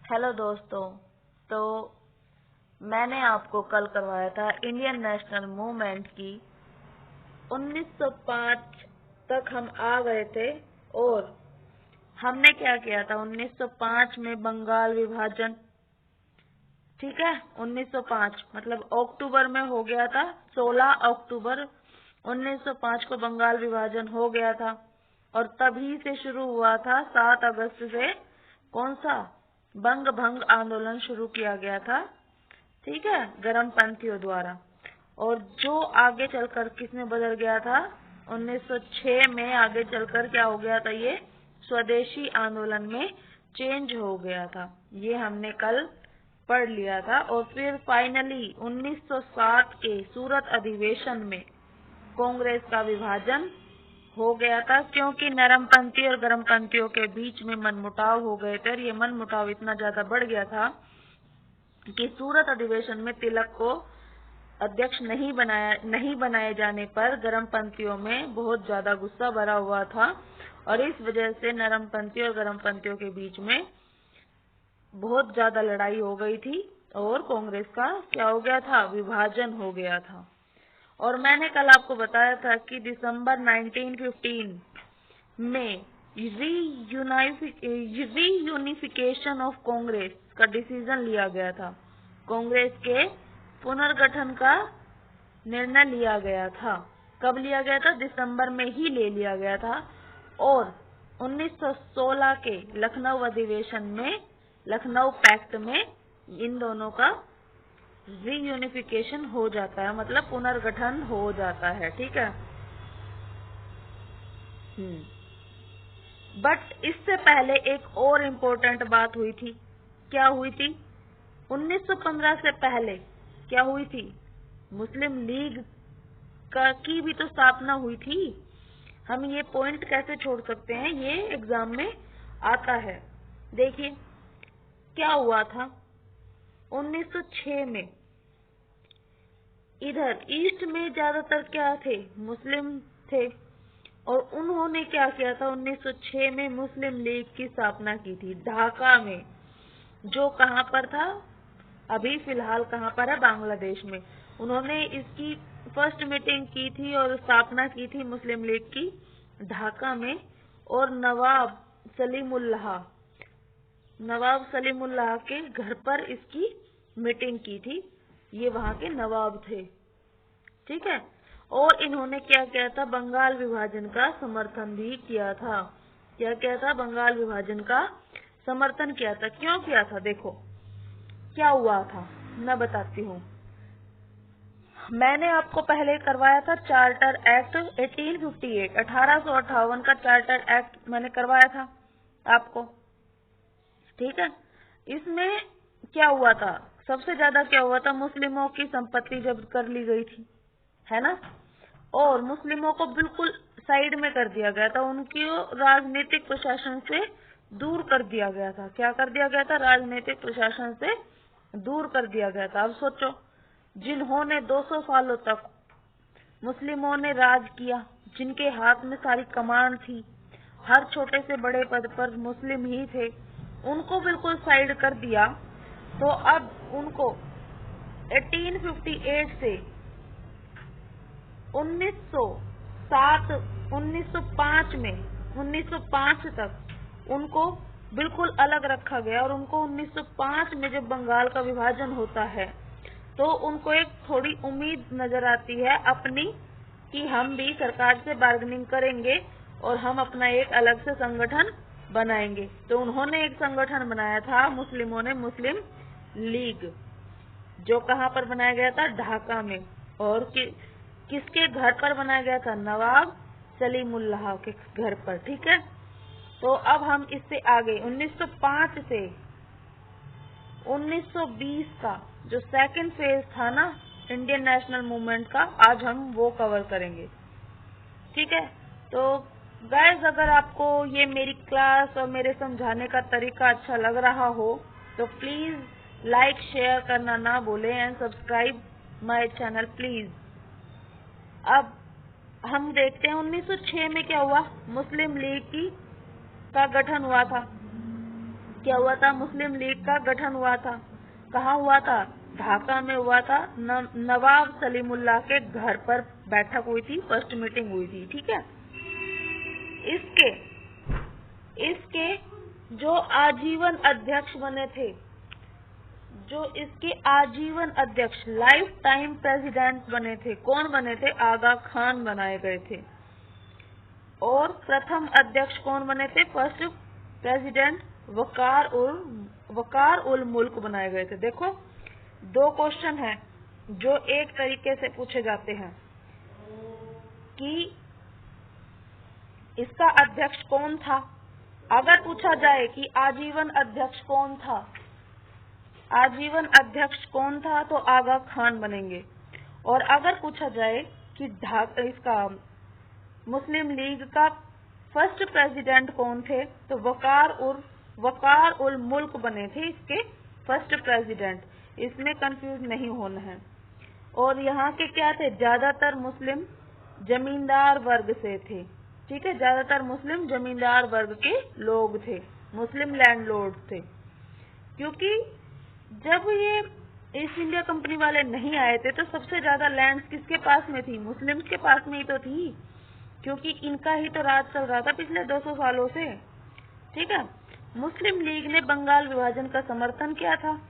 Hello दोस्तों। तो मैंने आपको कल करवाया था इंडियन नेशनल मूवमेंट की 1905 तक हम आ गए थे। और हमने क्या किया था 1905 में बंगाल विभाजन। ठीक है, 1905 मतलब अक्टूबर में हो गया था। 16 अक्टूबर 1905 को बंगाल विभाजन हो गया था। और तभी से शुरू हुआ था 7 अगस्त से कौन सा बंग भंग आंदोलन शुरू किया गया था। ठीक है, गर्मपंथियों द्वारा। और जो आगे चलकर किसमें बदल गया था 1906 में आगे चलकर क्या हो गया था, ये स्वदेशी आंदोलन में चेंज हो गया था। ये हमने कल पढ़ लिया था। और फिर फाइनली 1907 के सूरत अधिवेशन में कांग्रेस का विभाजन हो गया था, क्योंकि नरमपंथी और गर्मपंथियों के बीच में मनमुटाव हो गए थे। और ये मनमुटाव इतना ज्यादा बढ़ गया था कि सूरत अधिवेशन में तिलक को अध्यक्ष नहीं बनाए जाने पर गर्मपंथियों में बहुत ज्यादा गुस्सा भरा हुआ था। और इस वजह से नरमपंथी और गर्मपंथियों के बीच में बहुत ज्यादा लड़ाई हो गई थी और कांग्रेस का क्या हो गया था, विभाजन हो गया था। और मैंने कल आपको बताया था कि दिसंबर 1915 में रीयूनिफिकेशन ऑफ कांग्रेस का डिसीजन लिया गया था। कांग्रेस के पुनर्गठन का निर्णय लिया गया था। कब लिया गया था? दिसंबर में ही ले लिया गया था। और 1916 के लखनऊ अधिवेशन में, लखनऊ पैक्ट में इन दोनों का रीयूनिफिकेशन हो जाता है, मतलब पुनर्गठन हो जाता है। ठीक है। बट इससे पहले एक और इम्पोर्टेंट बात हुई थी। क्या हुई थी? 1915 से पहले क्या हुई थी? मुस्लिम लीग की भी तो स्थापना हुई थी। हम ये पॉइंट कैसे छोड़ सकते हैं, ये एग्जाम में आता है। देखिए क्या हुआ था 1906 में। इधर ईस्ट में ज्यादातर क्या थे, मुस्लिम थे। और उन्होंने क्या किया था 1906 में मुस्लिम लीग की स्थापना की थी ढाका में, जो कहाँ पर था, अभी फिलहाल कहाँ पर है, बांग्लादेश में। उन्होंने इसकी फर्स्ट मीटिंग की थी और स्थापना की थी मुस्लिम लीग की ढाका में। और नवाब सलीमुल्लाह के घर पर इसकी मीटिंग की थी। ये वहाँ के नवाब थे। ठीक है। और इन्होंने क्या किया था, बंगाल विभाजन का समर्थन भी किया था। क्या किया था? बंगाल विभाजन का समर्थन किया था। क्यों किया था? देखो क्या हुआ था, मैं बताती हूँ। मैंने आपको पहले करवाया था चार्टर एक्ट 1858, 1858 का चार्टर एक्ट मैंने करवाया था आपको। ठीक है। इसमें क्या हुआ था, सबसे ज्यादा क्या हुआ था, मुस्लिमों की संपत्ति जब्त कर ली गई थी, है ना। और मुस्लिमों को बिल्कुल साइड में कर दिया गया था, उनकी राजनीतिक प्रशासन से दूर कर दिया गया था। क्या कर दिया गया था? राजनीतिक प्रशासन से दूर कर दिया गया था। अब सोचो, जिन्होंने 200 सालों तक मुस्लिमों ने राज किया, जिनके हाथ में सारी कमान थी, हर छोटे से बड़े पद पर मुस्लिम ही थे, उनको बिल्कुल साइड कर दिया। तो अब उनको 1858 से 1905 तक उनको बिल्कुल अलग रखा गया। और उनको 1905 में जब बंगाल का विभाजन होता है तो उनको एक थोड़ी उम्मीद नजर आती है अपनी, कि हम भी सरकार से बार्गेनिंग करेंगे और हम अपना एक अलग से संगठन बनाएंगे। तो उन्होंने एक संगठन बनाया था मुस्लिमों ने, मुस्लिम लीग, जो कहाँ पर बनाया गया था? ढाका में। और किसके घर पर बनाया गया था? नवाब सलीमुल्लाह के घर पर। ठीक है। तो अब हम इससे आगे 1905 से 1920 का जो सेकंड फेज था ना इंडियन नेशनल मूवमेंट का, आज हम वो कवर करेंगे। ठीक है। तो गाइस, अगर आपको ये मेरी क्लास और मेरे समझाने का तरीका अच्छा लग रहा हो तो प्लीज लाइक शेयर करना ना भूलें and subscribe my channel please. अब हम देखते हैं 1906 में क्या हुआ, मुस्लिम लीग का गठन हुआ था। क्या हुआ था? मुस्लिम लीग का गठन हुआ था। कहाँ हुआ था? ढाका में हुआ था। नवाब सलीमुल्लाह के घर पर बैठक हुई थी, फर्स्ट मीटिंग हुई थी। ठीक है। इसके जो आजीवन अध्यक्ष बने थे, जो इसके आजीवन अध्यक्ष लाइफ टाइम प्रेसिडेंट बने थे, कौन बने थे? आगा खान बनाए गए थे। और प्रथम अध्यक्ष कौन बने थे? फर्स्ट प्रेसिडेंट वकार उल मुल्क बनाए गए थे। देखो, दो क्वेश्चन हैं जो एक तरीके से पूछे जाते हैं कि इसका अध्यक्ष कौन था। अगर पूछा जाए कि आजीवन अध्यक्ष कौन था, आजीवन अध्यक्ष कौन था, तो आगा खान बनेंगे। और अगर पूछा जाए कि इसका मुस्लिम लीग का फर्स्ट प्रेसिडेंट कौन थे, तो वकार उल मुल्क बने थे इसके फर्स्ट प्रेसिडेंट। इसमें कंफ्यूज नहीं होना है। और यहाँ के क्या थे? ज्यादातर मुस्लिम जमींदार वर्ग से थे। ठीक है, ज्यादातर मुस्लिम जमींदार वर्ग के लोग थे, मुस्लिम लैंडलॉर्ड थे। क्योंकि जब ये ईस्ट इंडिया कंपनी वाले नहीं आए थे तो सबसे ज्यादा लैंड्स किसके पास में थी? मुस्लिम्स के पास में ही तो थी, क्योंकि इनका ही तो राज चल रहा था पिछले 200 सालों से। ठीक है। मुस्लिम लीग ने बंगाल विभाजन का समर्थन किया था।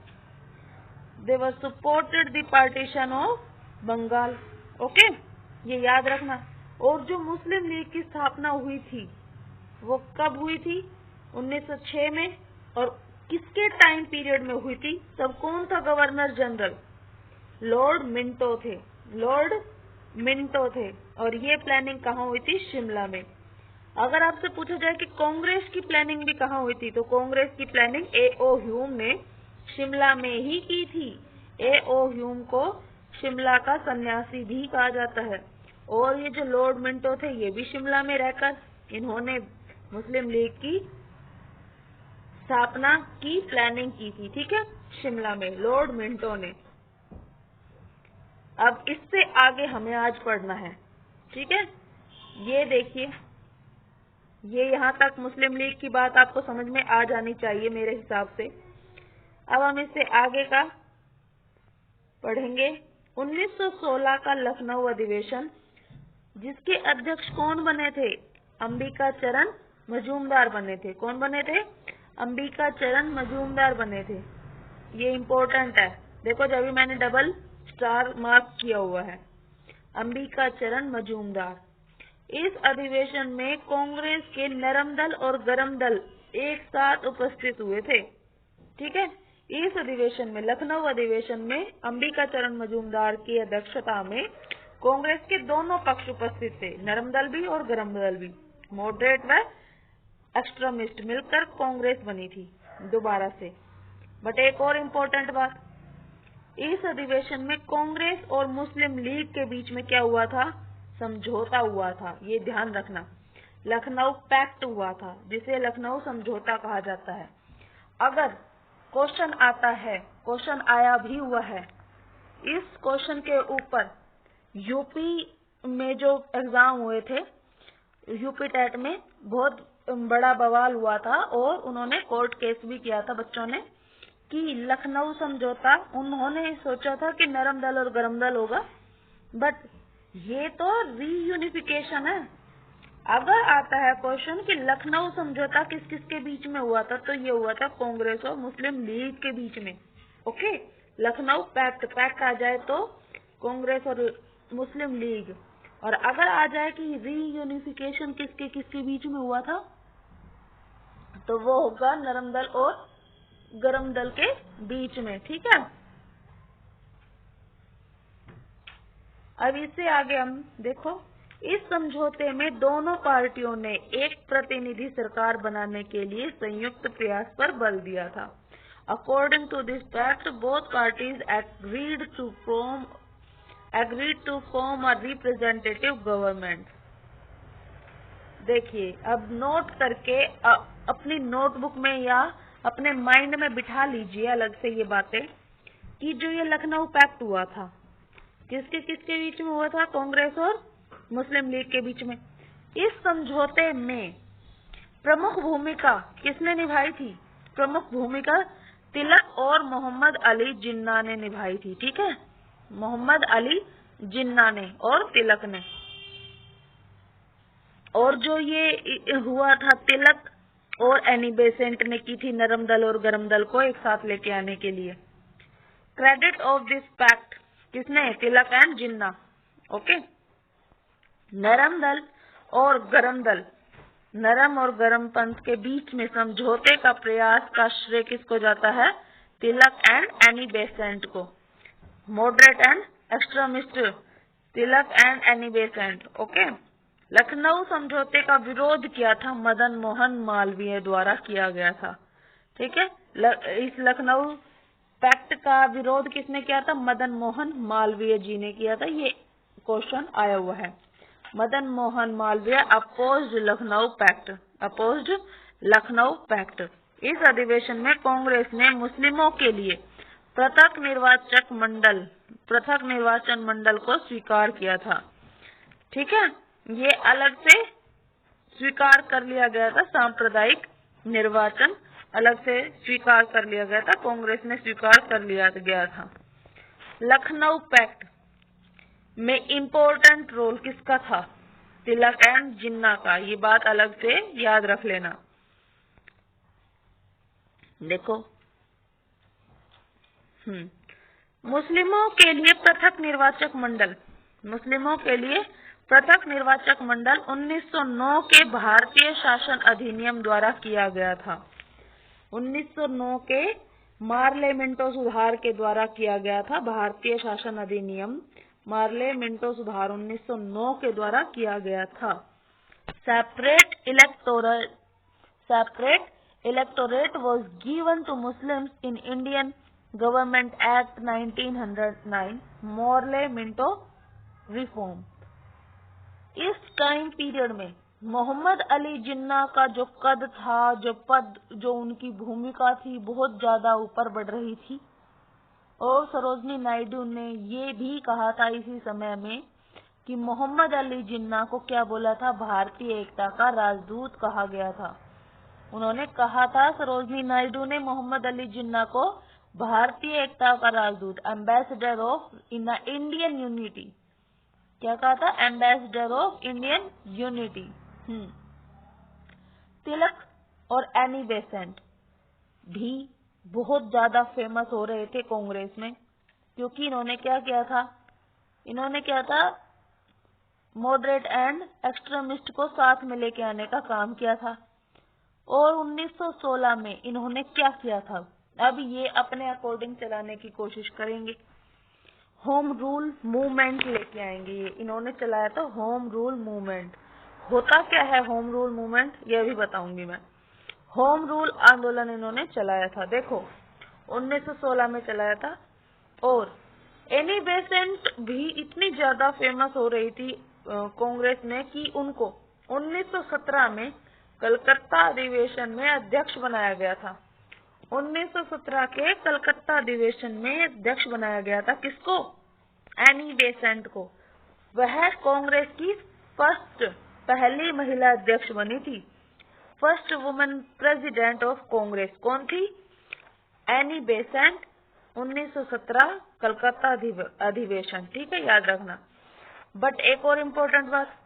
They were supported the partition of Bengal. Okay, ये याद रखना। और जो मुस्लिम लीग की स्थापना हुई थी वो कब हुई थी? 1906 में। और किसके टाइम पीरियड में हुई थी? तब कौन था गवर्नर जनरल? लॉर्ड मिंटो थे। लॉर्ड मिंटो थे। और ये प्लानिंग कहाँ हुई थी? शिमला में। अगर आपसे पूछा जाए कि कांग्रेस की प्लानिंग भी कहाँ हुई थी, तो कांग्रेस की प्लानिंग ए.ओ. ह्यूम ने शिमला में ही की थी। ए.ओ. ह्यूम को शिमला का सन्यासी भी कहा जाता है। और ये जो लॉर्ड मिंटो थे, ये भी शिमला में रहकर इन्होंने मुस्लिम लीग की स्थापना की प्लानिंग की थी। ठीक है, शिमला में लॉर्ड मिंटो ने। अब इससे आगे हमें आज पढ़ना है। ठीक है, ये देखिए, ये यहाँ तक मुस्लिम लीग की बात आपको समझ में आ जानी चाहिए मेरे हिसाब से। अब हम इससे आगे का पढ़ेंगे। 1916 का लखनऊ अधिवेशन, जिसके अध्यक्ष कौन बने थे? अंबिका चरण मजूमदार बने थे। कौन बने थे? अंबिका चरण मजूमदार बने थे। ये इम्पोर्टेंट है, देखो जब भी मैंने डबल स्टार मार्क किया हुआ है। अंबिका चरण मजूमदार। इस अधिवेशन में कांग्रेस के नरम दल और गरम दल एक साथ उपस्थित हुए थे। ठीक है, इस अधिवेशन में, लखनऊ अधिवेशन में अंबिका चरण मजूमदार की अध्यक्षता में कांग्रेस के दोनों पक्ष उपस्थित थे, नरम दल भी और गरम दल भी। मॉडरेट व एक्सट्रीमिस्ट मिलकर कांग्रेस बनी थी दोबारा से। बट एक और इम्पोर्टेंट बात, इस अधिवेशन में कांग्रेस और मुस्लिम लीग के बीच में क्या हुआ था? समझौता हुआ था। ये ध्यान रखना, लखनऊ पैक्ट हुआ था, जिसे लखनऊ समझौता कहा जाता है। अगर क्वेश्चन आता है, क्वेश्चन आया भी हुआ है, इस क्वेश्चन के ऊपर यूपी में जो एग्जाम हुए थे, यूपी टेट में बहुत बड़ा बवाल हुआ था और उन्होंने कोर्ट केस भी किया था बच्चों ने कि लखनऊ समझौता, उन्होंने सोचा था कि नरम दल और गरम दल होगा, बट ये तो रीयूनिफिकेशन है। अगर आता है क्वेश्चन कि लखनऊ समझौता किस किस के बीच में हुआ था, तो ये हुआ था कांग्रेस और मुस्लिम लीग के बीच में। ओके, लखनऊ पैक्ट आ जाए तो कांग्रेस और मुस्लिम लीग। और अगर आ जाए कि रीयूनिफिकेशन किसके बीच में हुआ था, तो वो होगा नरम दल और गरम दल के बीच में। ठीक है, अब इससे आगे हम देखो, इस समझौते में दोनों पार्टियों ने एक प्रतिनिधि सरकार बनाने के लिए संयुक्त प्रयास पर बल दिया था। According to this pact, both parties agreed to form a representative government. देखिए, अब नोट करके अपनी नोटबुक में या अपने माइंड में बिठा लीजिए अलग से ये बातें कि जो ये लखनऊ पैक्ट हुआ था, किसके बीच में हुआ था? कांग्रेस और मुस्लिम लीग के बीच में। इस समझौते में प्रमुख भूमिका किसने निभाई थी? प्रमुख भूमिका तिलक और मोहम्मद अली जिन्ना ने निभाई थी। ठीक है, मोहम्मद अली जिन्ना ने और तिलक ने। और जो ये हुआ था, तिलक और एनी बेसेंट ने की थी नरम दल और गरम दल को एक साथ लेके आने के लिए। क्रेडिट ऑफ दिस पैक्ट किसने? तिलक एंड जिन्ना। ओके, नरम दल और गरम दल, नरम और गरम पंथ के बीच में समझौते का प्रयास का श्रेय किसको जाता है? तिलक एंड एनी बेसेंट को। Moderate and extremist, Tilak and Annie Besant. Okay, Lucknow समझौते का विरोध किया था मदन मोहन मालवीय द्वारा किया गया था। ठीक है, इस लखनऊ पैक्ट का विरोध किसने किया था? मदन मोहन मालवीय जी ने किया था। ये क्वेश्चन आया हुआ है। Madan Mohan Malviya opposed Lucknow pact, opposed Lucknow pact. इस अधिवेशन में कांग्रेस ने मुस्लिमों के लिए पृथक निर्वाचन मंडल को स्वीकार किया था। ठीक है, ये अलग से स्वीकार कर लिया गया था। सांप्रदायिक निर्वाचन अलग से स्वीकार कर लिया गया था, कांग्रेस ने स्वीकार कर लिया गया था। लखनऊ पैक्ट में इम्पोर्टेंट रोल किसका था? तिलक एंड जिन्ना का। ये बात अलग से याद रख लेना। देखो, मुस्लिमों के लिए पृथक निर्वाचक मंडल, मुस्लिमों के लिए पृथक निर्वाचक मंडल 1909 के भारतीय शासन अधिनियम द्वारा किया गया था। 1909 के मार्ले मिंटो सुधार के द्वारा किया गया था। भारतीय शासन अधिनियम मार्ले मिंटो सुधार 1909 के द्वारा किया गया था। Separate electorate was given to Muslims in Indian Government Act 1909, Morley Minto reform. इस टाइम पीरियड में मोहम्मद अली जिन्ना का जो कद था, जो उनकी भूमिका थी, बहुत ज्यादा ऊपर बढ़ रही थी। और सरोजनी नायडू ने ये भी कहा था इसी समय में कि मोहम्मद अली जिन्ना को क्या बोला था? भारतीय एकता का राजदूत कहा गया था। उन्होंने कहा था, सरोजनी नायडू ने मोहम्मद अली जिन्ना को भारतीय एकता का राजदूत, एम्बेसडर ऑफ इंडियन यूनिटी, क्या कहा था? Ambassador of Indian unity. Tilak और एनी बेसेंट भी बहुत ज्यादा फेमस हो रहे थे कांग्रेस में, क्योंकि इन्होंने क्या किया था? मॉडरेट एंड एक्सट्रीमिस्ट को साथ में लेके आने का काम किया था। और 1916 में इन्होंने क्या किया था? अब ये अपने अकॉर्डिंग चलाने की कोशिश करेंगे। होम रूल मूवमेंट लेके आएंगे। ये इन्होंने चलाया था होम रूल मूवमेंट। होता क्या है होम रूल मूवमेंट, ये भी बताऊंगी मैं। होम रूल आंदोलन इन्होंने चलाया था। देखो, 1916 में चलाया था। और एनी बेसेंट भी इतनी ज्यादा फेमस हो रही थी कांग्रेस में कि उनको 1917 में कलकत्ता अधिवेशन में अध्यक्ष बनाया गया था। 1917 के कलकत्ता अधिवेशन में अध्यक्ष बनाया गया था। किसको? एनी बेसेंट को। वह कांग्रेस की पहली महिला अध्यक्ष बनी थी। First women president of Congress कौन थी? Annie Besant. 1917 कलकत्ता अधिवेशन। ठीक है, याद रखना। बट एक और इम्पोर्टेंट बात,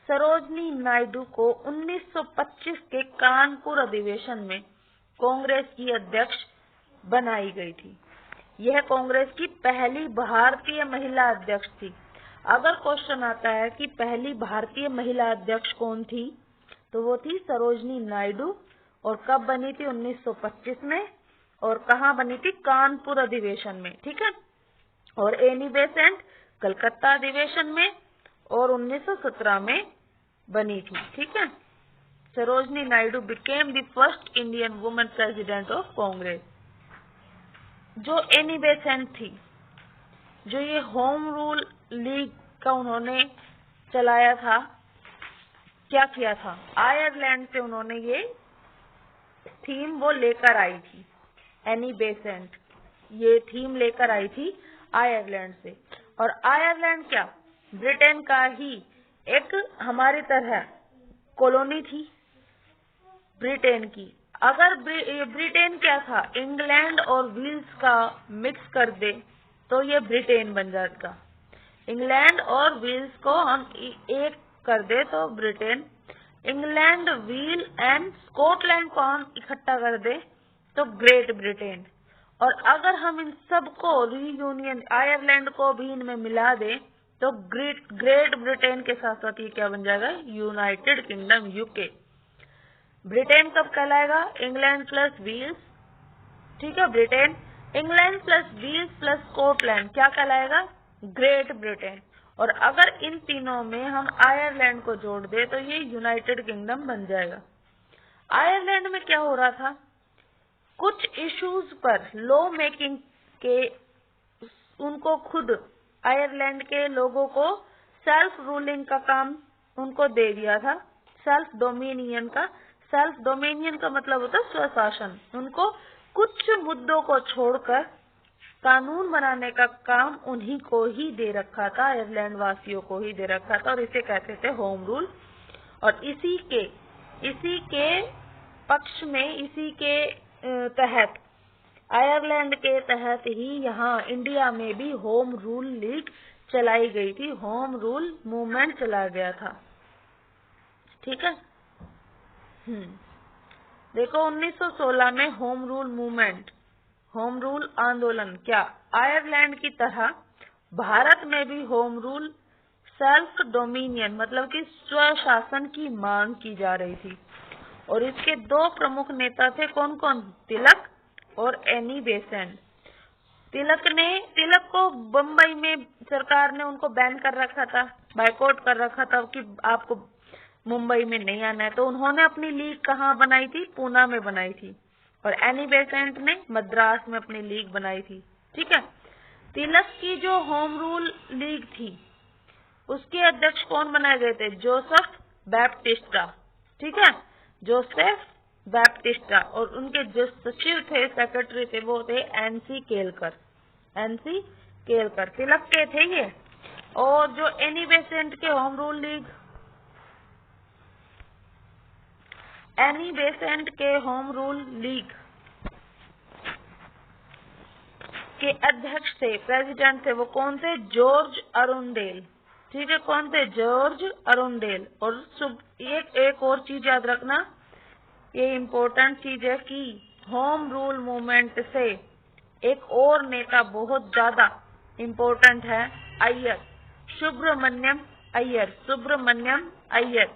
सरोजनी नायडू को 1925 के कानपुर अधिवेशन में कांग्रेस की अध्यक्ष बनाई गई थी। यह कांग्रेस की पहली भारतीय महिला अध्यक्ष थी। अगर क्वेश्चन आता है कि पहली भारतीय महिला अध्यक्ष कौन थी, तो वो थी सरोजनी नायडू। और कब बनी थी? 1925 में। और कहाँ बनी थी? कानपुर अधिवेशन में। ठीक है। और एनी बेसेंट कलकत्ता अधिवेशन में और 1917 में बनी थी। ठीक है। Sarojini Naidu became the first Indian women president of Congress. जो एनी बेसेंट थी, जो ये होम रूल लीग का उन्होंने चलाया था, क्या किया था? आयरलैंड से उन्होंने ये थीम वो लेकर आई थी। एनी बेसेंट ये थीम लेकर आई थी आयरलैंड से। और आयरलैंड क्या, ब्रिटेन का ही एक हमारी तरह कॉलोनी थी ब्रिटेन की। अगर ब्रिटेन क्या था, इंग्लैंड और वेल्स का मिक्स कर दे तो ये ब्रिटेन बन जाएगा। इंग्लैंड और वेल्स को हम एक कर दे तो Britain. England, well and Scotland को हम इकट्ठा कर दे तो ग्रेट ब्रिटेन। और अगर हम इन सबको रीयूनियन, आयरलैंड को भी इनमें मिला दे तो ग्रेट ब्रिटेन के साथ साथ ये क्या बन जाएगा, यूनाइटेड किंगडम, यूके। ब्रिटेन कब कहलाएगा, इंग्लैंड प्लस वेल्स, ठीक है, Britain. England plus Wales plus Scotland क्या कहलाएगा, ग्रेट ब्रिटेन। और अगर इन तीनों में हम आयरलैंड को जोड़ दे तो ये यूनाइटेड किंगडम बन जाएगा। आयरलैंड में क्या हो रहा था, कुछ इश्यूज पर लॉ मेकिंग के उनको खुद आयरलैंड के लोगों को सेल्फ रूलिंग का काम उनको दे दिया था, सेल्फ डोमिनियन का मतलब होता है स्वशासन। उनको कुछ मुद्दों को छोड़कर कानून बनाने का काम उन्हीं को ही दे रखा था, आयरलैंड वासियों को ही दे रखा था, और इसे कहते थे होम रूल। और इसी के पक्ष में, इसी के तहत, आयरलैंड के तहत ही यहाँ इंडिया में भी होम रूल लीग चलाई गई थी, होम रूल मूवमेंट चला गया था, ठीक है। देखो 1916 में home rule movement, home rule आंदोलन, क्या आयरलैंड की तरह भारत में भी होम रूल, सेल्फ डोमिनियन मतलब कि स्वशासन की मांग की जा रही थी। और इसके दो प्रमुख नेता थे, कौन कौन, तिलक और एनी बेसेंट। तिलक को बम्बई में सरकार ने उनको बैन कर रखा था, बायकॉट कर रखा था कि आपको मुंबई में नहीं आना है, तो उन्होंने अपनी लीग कहाँ बनाई थी, पूना में बनाई थी। और एनी बेसेंट ने मद्रास में अपनी लीग बनाई थी, ठीक है। तिलक की जो होम रूल लीग थी उसके अध्यक्ष कौन बनाए गए थे, जोसेफ बैप्टिस्टा, ठीक है, जोसेफ बैप्टिस्टा। और उनके जो सचिव थे, सेक्रेटरी थे, वो थे एनसी केलकर, तिलक के थे ये। और जो एनी बेसेंट के home rule league, Annie Besant के होम रूल लीग के अध्यक्ष थे, प्रेसिडेंट थे, वो कौन थे, जॉर्ज अरुंडेल, ठीक है, कौन थे, जॉर्ज अरुंडेल। और एक और चीज याद रखना, ये इम्पोर्टेंट चीज है कि होम रूल मूवमेंट से एक और नेता बहुत ज्यादा इम्पोर्टेंट है, अय्यर, सुब्रमण्यम अय्यर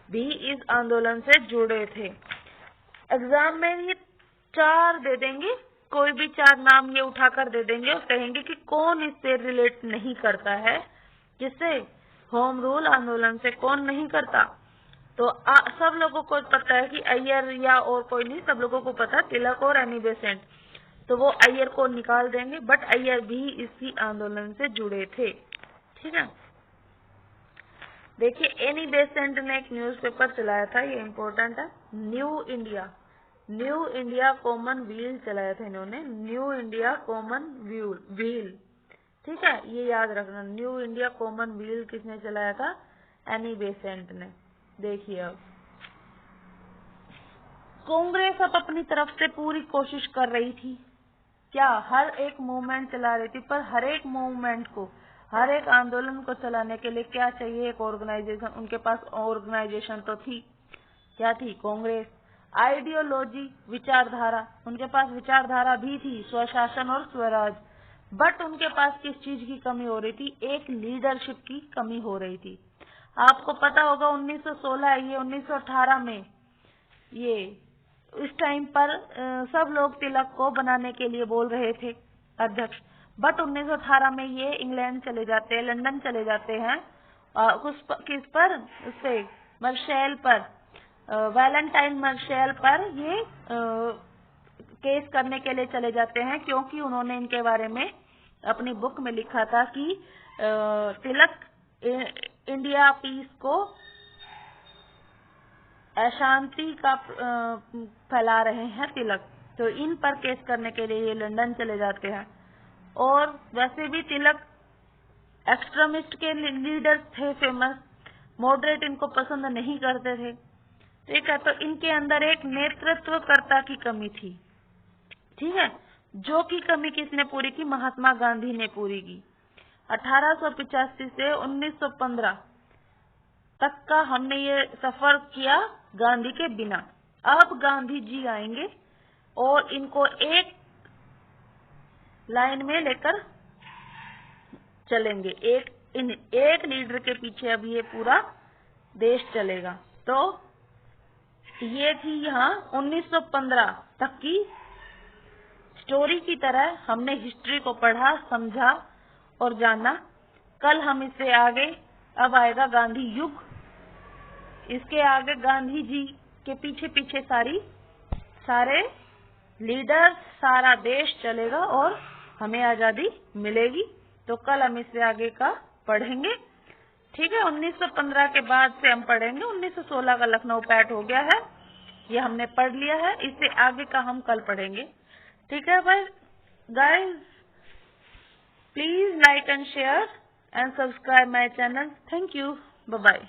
भी इस आंदोलन से जुड़े थे। एग्जाम में ये 4 दे देंगे, कोई भी 4 नाम ये उठाकर दे देंगे और कहेंगे कि कौन इससे रिलेट नहीं करता है, जिससे होम रूल आंदोलन से कौन नहीं करता। तो सब लोगों को पता है कि अय्यर या और कोई नहीं, सब लोगों को पता है तिलक और एनी बेसेंट, तो वो अय्यर को निकाल देंगे, बट अय्यर भी इसी आंदोलन से जुड़े थे, ठीक है। देखिए एनी बेसेंट ने एक न्यूज़पेपर चलाया था, ये इम्पोर्टेंट है, न्यू इंडिया कॉमनवेल्थ चलाया था इन्होंने, न्यू इंडिया कॉमनवेल्थ, ठीक है, ये याद रखना, न्यू इंडिया कॉमनवेल्थ किसने चलाया था, एनी बेसेंट ने। देखिए अब कांग्रेस अब अपनी तरफ से पूरी कोशिश कर रही थी, क्या हर एक मूवमेंट चला रही थी, पर हर एक मूवमेंट को, हर एक आंदोलन को चलाने के लिए क्या चाहिए, एक ऑर्गेनाइजेशन। उनके पास ऑर्गेनाइजेशन तो थी, क्या थी, कांग्रेस। आइडियोलॉजी, विचारधारा, उनके पास विचारधारा भी थी, स्वशासन और स्वराज। बट उनके पास किस चीज की कमी हो रही थी, एक लीडरशिप की कमी हो रही थी। आपको पता होगा 1916, ये 1918 में, ये इस टाइम पर सब लोग तिलक को बनाने के लिए बोल रहे थे अध्यक्ष, बट 1918 में ये इंग्लैंड चले जाते हैं, लंदन चले जाते हैं, किस पर, उससे मर्शेल पर, वैलेंटाइन मर्शेल पर ये केस करने के लिए चले जाते हैं, क्योंकि उन्होंने इनके बारे में अपनी बुक में लिखा था कि तिलक इंडिया पीस को अशांति का फैला रहे हैं तिलक, तो इन पर केस करने के लिए ये लंदन चले जाते हैं। और वैसे भी तिलक एक्सट्रीमिस्ट के लीडर थे, फेमस, मॉडरेट इनको पसंद नहीं करते थे, ठीक है, तो इनके अंदर एक नेतृत्वकर्ता की कमी थी। ठीक है, जो की कमी किसने पूरी की? महात्मा गांधी ने पूरी की। 1885 से 1915 तक का हमने ये सफर किया गांधी के बिना। अब गांधी जी आएंगे और इनको एक लाइन में लेकर चलेंगे। एक लीडर के पीछे अब ये पूरा देश चलेगा। तो ये थी यहाँ 1915 तक की स्टोरी की तरह हमने हिस्ट्री को पढ़ा, समझा और जाना। कल हम इससे आगे, अब आएगा गांधी युग। इसके आगे गांधी जी के पीछे पीछे सारे लीडर, सारा देश चलेगा और हमें आजादी मिलेगी। तो कल हम इससे आगे का पढ़ेंगे। ठीक है, 1915 के बाद से हम पढ़ेंगे। 1916 का लखनऊ पैक्ट हो गया है, ये हमने पढ़ लिया है। इससे आगे का हम कल पढ़ेंगे। ठीक है भाई guys, please like and share and subscribe my channel. Thank you, bye bye.